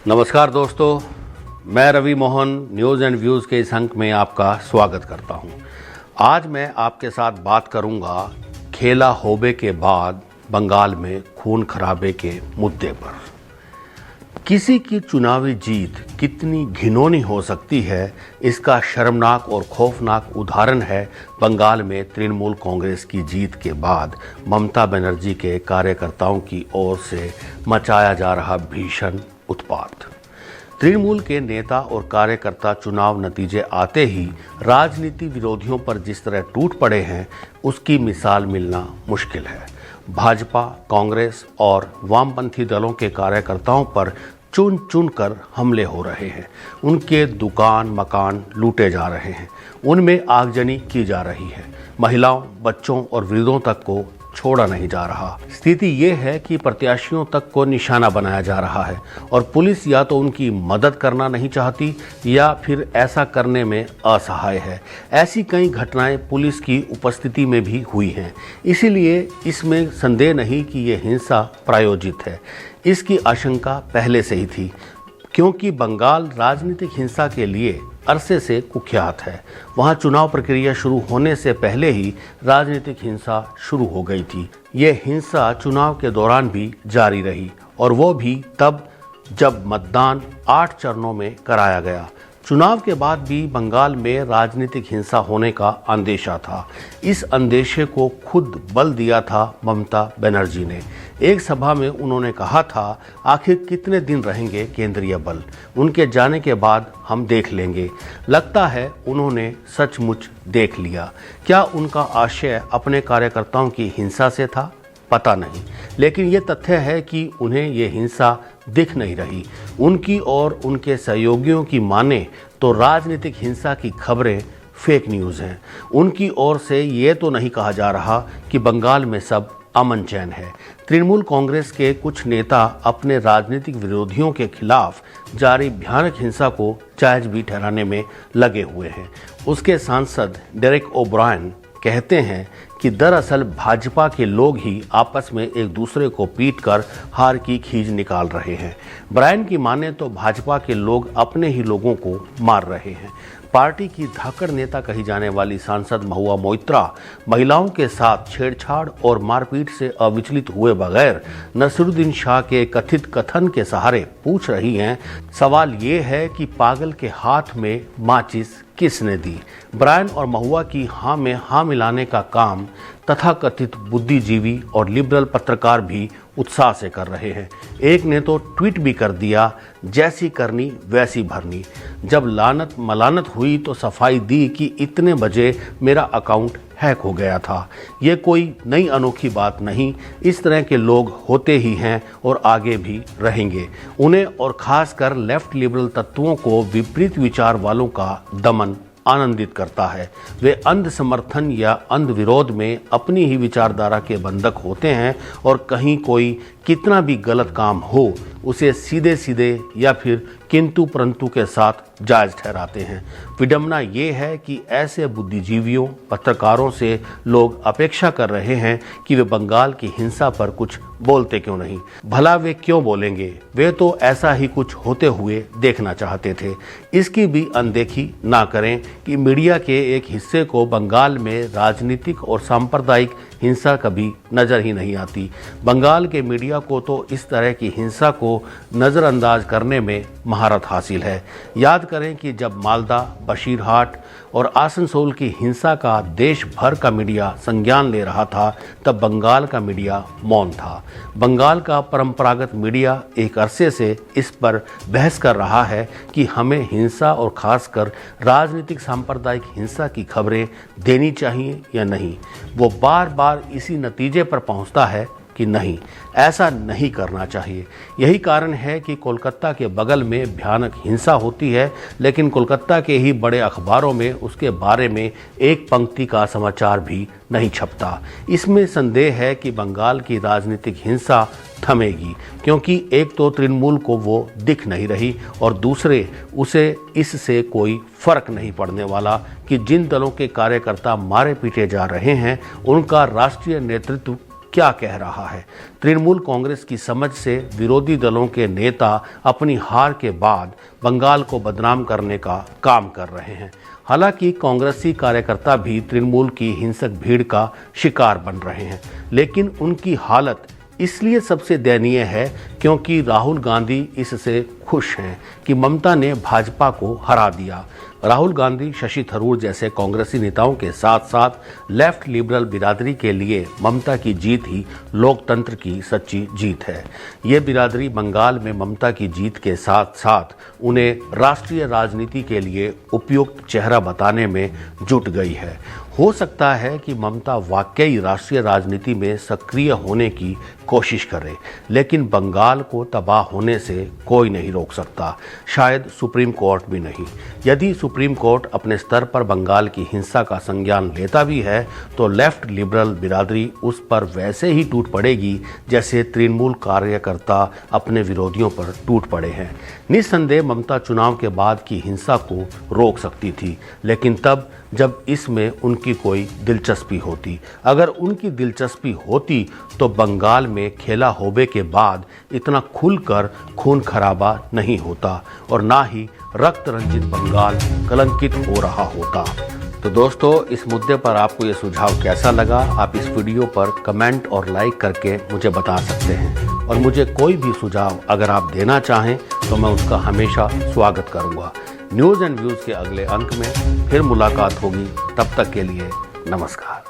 नमस्कार दोस्तों, मैं Ravi Mohan news and views के इस अंक में आपका स्वागत करता हूं। आज मैं आपके साथ बात करूंगा खेला होबे के बाद बंगाल में खून खराबे के मुद्दे पर। किसी की चुनावी जीत कितनी घिनौनी हो सकती है, इसका शर्मनाक और खौफनाक उदाहरण है बंगाल में तृणमूल कांग्रेस की जीत के बाद ममता बनर्जी के कार्यकर्ताओं की ओर से मचाया जा रहा भीषण उत्पात। तृणमूल के नेता और कार्यकर्ता चुनाव नतीजे आते ही राजनीति विरोधियों पर जिस तरह टूट पड़े हैं, उसकी मिसाल मिलना मुश्किल है। भाजपा, कांग्रेस और वामपंथी दलों के कार्यकर्ताओं पर चुन चुन कर हमले हो रहे हैं। उनके दुकान मकान लूटे जा रहे हैं, उनमें आगजनी की जा रही है। महिलाओं, बच्चों और वृद्धों तक को छोड़ा नहीं जा रहा। स्थिति ये है कि प्रत्याशियों तक को निशाना बनाया जा रहा है और पुलिस या तो उनकी मदद करना नहीं चाहती या फिर ऐसा करने में असहाय है। ऐसी कई घटनाएं पुलिस की उपस्थिति में भी हुई हैं। इसीलिए इसमें संदेह नहीं कि ये हिंसा प्रायोजित है। इसकी आशंका पहले से ही थी, क्योंकि बंगाल राजनीतिक हिंसा के लिए अरसे से कुख्यात है। वहां चुनाव प्रक्रिया शुरू होने से पहले ही राजनीतिक हिंसा शुरू हो गई थी। ये हिंसा चुनाव के दौरान भी जारी रही, और वो भी तब जब मतदान 8 चरणों में कराया गया। चुनाव के बाद भी बंगाल में राजनीतिक हिंसा होने का अंदेशा था। इस अंदेशे को खुद बल दिया था ममता बनर्जी ने। एक सभा में उन्होंने कहा था, आखिर कितने दिन रहेंगे केंद्रीय बल, उनके जाने के बाद हम देख लेंगे। लगता है उन्होंने सचमुच देख लिया। क्या उनका आशय अपने कार्यकर्ताओं की हिंसा से था? पता नहीं, लेकिन ये तथ्य है कि उन्हें ये हिंसा दिख नहीं रही। उनकी और उनके सहयोगियों की माने तो राजनीतिक हिंसा की खबरें फेक न्यूज़ हैं। उनकी ओर से ये तो नहीं कहा जा रहा कि बंगाल में सब अमन चैन है। तृणमूल कांग्रेस के कुछ नेता अपने राजनीतिक विरोधियों के खिलाफ जारी भयानक हिंसा को जायज भी ठहराने में लगे हुए हैं। उसके सांसद डेरेक ओब्रायन कहते हैं कि दरअसल भाजपा के लोग ही आपस में एक दूसरे को पीटकर हार की खींच निकाल रहे हैं। ब्रायन की माने तो भाजपा के लोग अपने ही लोगों को मार रहे हैं। पार्टी की धाकड़ नेता कही जाने वाली सांसद महुआ मोइत्रा महिलाओं के साथ छेड़छाड़ और मारपीट से अविचलित हुए बगैर नसीरुद्दीन शाह के कथित कथन के सहारे पूछ रही हैं, सवाल ये है कि पागल के हाथ में माचिस किसने दी? ब्रायन और महुआ की हाँ में हाँ मिलाने का काम तथाकथित बुद्धिजीवी और लिबरल पत्रकार भी उत्साह से कर रहे हैं। एक ने तो ट्वीट भी कर दिया, जैसी करनी वैसी भरनी। जब लानत मलानत हुई तो सफाई दी कि इतने बजे मेरा अकाउंट हैक हो गया था। ये कोई नई अनोखी बात नहीं। इस तरह के लोग होते ही हैं और आगे भी रहेंगे। उन्हें और खासकर लेफ्ट लिबरल तत्वों को विपरीत विचार वालों का दमन आनंदित करता है। वे अंध समर्थन या अंध विरोध में अपनी ही विचारधारा के बंधक होते हैं और कहीं कोई कितना भी गलत काम हो उसे सीधे सीधे या फिर किंतु परंतु के साथ जायज ठहराते हैं। विडंबना ये है कि ऐसे बुद्धिजीवियों, पत्रकारों से लोग अपेक्षा कर रहे हैं कि वे बंगाल की हिंसा पर कुछ बोलते क्यों नहीं। भला वे क्यों बोलेंगे? वे तो ऐसा ही कुछ होते हुए देखना चाहते थे। इसकी भी अनदेखी ना करें कि मीडिया के एक हिस्से को बंगाल में राजनीतिक और सांप्रदायिक हिंसा कभी नजर ही नहीं आती। बंगाल के मीडिया को तो इस तरह की हिंसा को नज़रअंदाज करने में महारत हासिल है। याद करें कि जब मालदा, बशीरहाट और आसनसोल की हिंसा का देश भर का मीडिया संज्ञान ले रहा था, तब बंगाल का मीडिया मौन था। बंगाल का परंपरागत मीडिया एक अरसे से इस पर बहस कर रहा है कि हमें हिंसा और खासकर राजनीतिक सांप्रदायिक हिंसा की खबरें देनी चाहिए या नहीं। वो बार बार इसी नतीजे पर पहुंचता है कि नहीं, ऐसा नहीं करना चाहिए। यही कारण है कि कोलकाता के बगल में भयानक हिंसा होती है, लेकिन कोलकाता के ही बड़े अखबारों में उसके बारे में एक पंक्ति का समाचार भी नहीं छपता। इसमें संदेह है कि बंगाल की राजनीतिक हिंसा थमेगी, क्योंकि एक तो तृणमूल को वो दिख नहीं रही और दूसरे उसे इससे कोई फर्क नहीं पड़ने वाला कि जिन दलों के कार्यकर्ता मारे पीटे जा रहे हैं उनका राष्ट्रीय नेतृत्व क्या कह रहा है। तृणमूल कांग्रेस की समझ से विरोधी दलों के नेता अपनी हार के बाद बंगाल को बदनाम करने का काम कर रहे हैं। हालांकि कांग्रेसी कार्यकर्ता भी तृणमूल की हिंसक भीड़ का शिकार बन रहे हैं, लेकिन उनकी हालत इसलिए सबसे दयनीय है क्योंकि राहुल गांधी इससे खुश हैं कि ममता ने भाजपा को हरा दिया। राहुल गांधी, शशि थरूर जैसे कांग्रेसी नेताओं के साथ साथ लेफ्ट लिबरल बिरादरी के लिए ममता की जीत ही लोकतंत्र की सच्ची जीत है। ये बिरादरी बंगाल में ममता की जीत के साथ साथ उन्हें राष्ट्रीय राजनीति के लिए उपयुक्त चेहरा बताने में जुट गई है। हो सकता है कि ममता वाकई राष्ट्रीय राजनीति में सक्रिय होने की कोशिश करे, लेकिन बंगाल को तबाह होने से कोई नहीं रोक सकता, शायद सुप्रीम कोर्ट भी नहीं। यदि सुप्रीम कोर्ट अपने स्तर पर बंगाल की हिंसा का संज्ञान लेता भी है तो लेफ्ट लिबरल बिरादरी उस पर वैसे ही टूट पड़ेगी जैसे तृणमूल कार्यकर्ता अपने विरोधियों पर टूट पड़े हैं। निस्संदेह ममता चुनाव के बाद की हिंसा को रोक सकती थी, लेकिन तब जब इसमें उनकी कोई दिलचस्पी होती। अगर उनकी दिलचस्पी होती तो बंगाल में खेला होबे के बाद इतना खुलकर खून खराबा नहीं होता और ना ही रक्त रंजित बंगाल कलंकित हो रहा होता। तो दोस्तों, इस मुद्दे पर आपको ये सुझाव कैसा लगा, आप इस वीडियो पर कमेंट और लाइक करके मुझे बता सकते हैं। और मुझे कोई भी सुझाव अगर आप देना चाहें तो मैं उसका हमेशा स्वागत करूंगा। न्यूज़ एंड व्यूज़ के अगले अंक में फिर मुलाकात होगी, तब तक के लिए नमस्कार।